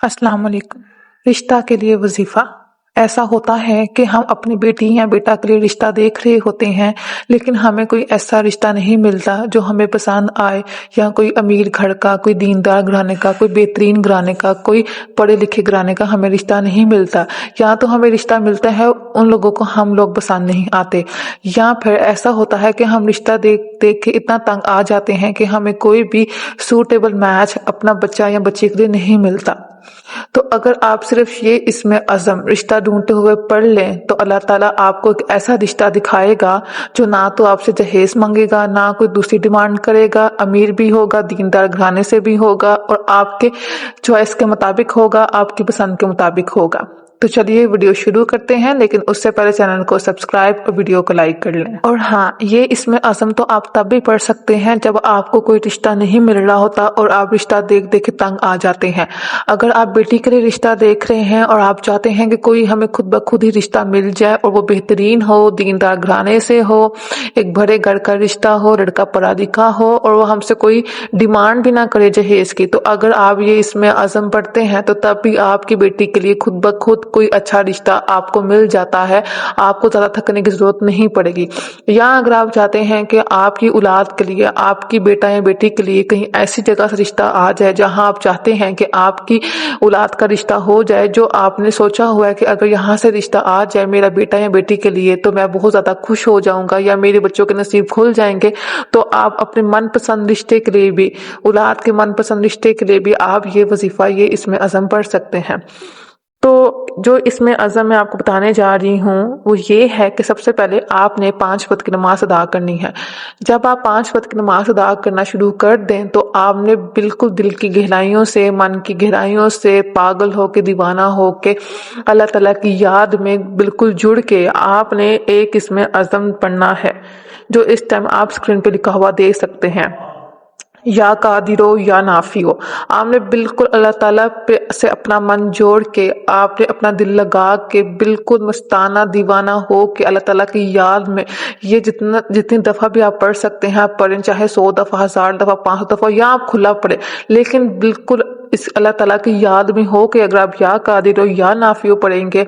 अस्सलाम वालेकुम। रिश्ता के लिए वजीफा। ऐसा होता है कि हम अपनी बेटी या बेटा के लिए रिश्ता देख रहे होते हैं, लेकिन हमें कोई ऐसा रिश्ता नहीं मिलता जो हमें पसंद आए, या कोई अमीर घर का, कोई दीनदार घराने का, कोई बेहतरीन घराने का, कोई पढ़े लिखे घराने का हमें रिश्ता नहीं मिलता। या तो हमें रिश्ता मिलता है उन लोगों को हम लोग पसंद नहीं आते, या फिर ऐसा होता है कि हम रिश्ता देख देख के इतना तंग आ जाते हैं कि हमें कोई भी सूटेबल मैच अपना बच्चा या बच्ची के लिए नहीं मिलता। तो अगर आप सिर्फ ये इसमें अज़म रिश्ता ढूंढते हुए पढ़ लें तो अल्लाह ताला आपको एक ऐसा रिश्ता दिखाएगा जो ना तो आपसे दहेज मांगेगा, ना कोई दूसरी डिमांड करेगा, अमीर भी होगा, दीनदार घराने से भी होगा, और आपके चॉइस के मुताबिक होगा, आपकी पसंद के मुताबिक होगा। तो चलिए वीडियो शुरू करते हैं, लेकिन उससे पहले चैनल को सब्सक्राइब और वीडियो को लाइक कर लें। और हाँ, ये इसमें अज़म तो आप तब भी पढ़ सकते हैं जब आपको कोई रिश्ता नहीं मिल रहा होता और आप रिश्ता देख देख के तंग आ जाते हैं। अगर आप बेटी के लिए रिश्ता देख रहे हैं और आप चाहते हैं कि कोई हमें खुद ब खुद ही रिश्ता मिल जाए, और वो बेहतरीन हो, दीनदार घराने से हो, एक बड़े घर का रिश्ता हो, लड़का पढ़ा लिखा हो, और वो हमसे कोई डिमांड भी ना करे जहेज की, तो अगर आप ये इसमें अज़म पढ़ते हैं तो तब भी आपकी बेटी के लिए खुद ब खुद कोई अच्छा रिश्ता आपको मिल जाता है, आपको ज़्यादा थकने की ज़रूरत नहीं पड़ेगी। या अगर आप चाहते हैं कि आपकी औलाद के लिए, आपकी बेटा या बेटी के लिए कहीं ऐसी जगह से रिश्ता आ जाए जहां आप चाहते हैं कि आपकी औलाद का रिश्ता हो जाए, जो आपने सोचा हुआ है कि अगर यहाँ से रिश्ता आ जाए मेरा बेटा या बेटी के लिए तो मैं बहुत ज़्यादा खुश हो जाऊंगा, या मेरे बच्चों के नसीब खुल जाएंगे, तो आप अपने मनपसंद रिश्ते के लिए भी, औलाद के मनपसंद रिश्ते के लिए भी आप ये वजीफा, ये इसमें अज़म पढ़ सकते हैं। तो जो इसमें अज़म मैं आपको बताने जा रही हूँ वो ये है कि सबसे पहले आपने 5 वक्त की नमाज अदा करनी है। जब आप 5 वक्त की नमाज अदा करना शुरू कर दें तो आपने बिल्कुल दिल की गहराइयों से, मन की गहराइयों से पागल हो के, दीवाना हो के, अल्लाह ताला की याद में बिल्कुल जुड़ के आपने एक इसमें अज़म पढ़ना है, जो इस टाइम आप स्क्रीन पे लिखा हुआ देख सकते हैं, या कादिरो या नाफी हो। आपने बिल्कुल अल्लाह ताला पे से अपना मन जोड़ के, आपने अपना दिल लगा के बिल्कुल मस्ताना दीवाना हो के अल्लाह ताला की याद में ये जितनी दफ़ा भी आप पढ़ सकते हैं आप पढ़ें, चाहे 100 दफ़ा, 1000 दफ़ा, 500 दफ़ा, या आप खुला पढ़े, लेकिन बिल्कुल इस अल्लाह ताला की याद में हो के अगर आप या कादिरो या नाफियो पढ़ेंगे,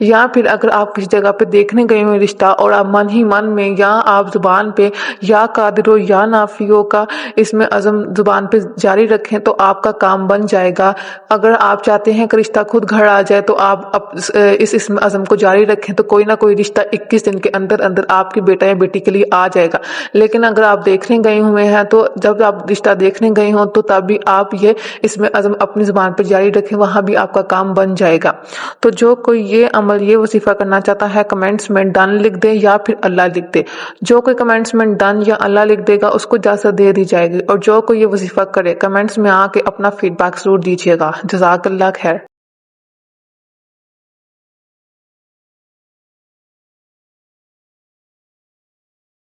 या फिर अगर आप किसी जगह पे देखने गए हुए रिश्ता और आप मन ही मन में या आप जुबान पे या कादिरो या नाफियो का इसमें अज़म जुबान पे जारी रखें तो आपका काम बन जाएगा। अगर आप चाहते हैं कि रिश्ता खुद घर आ जाए तो आप इसमें अज़म को जारी रखें, तो कोई ना कोई रिश्ता 21 दिन के अंदर अंदर आपकी बेटा या बेटी के लिए आ जाएगा। लेकिन अगर आप देखने गए हुए हैं तो जब आप रिश्ता देखने गए हों तो तब भी आप ये इसमें अज़म अपनी जुबान पर जारी रखें, वहां भी आपका काम बन जाएगा। तो जो कोई ये अमल, ये वजीफा करना चाहता है, कमेंट्स में डन लिख दे या फिर अल्लाह लिख दे। जो कोई कमेंट्स में डन या अल्लाह लिख देगा उसको इजाज़त दे दी जाएगी, और जो कोई ये वजीफा करे कमेंट्स में आके अपना फीडबैक जरूर दीजिएगा। जज़ाकल्लाह खैर।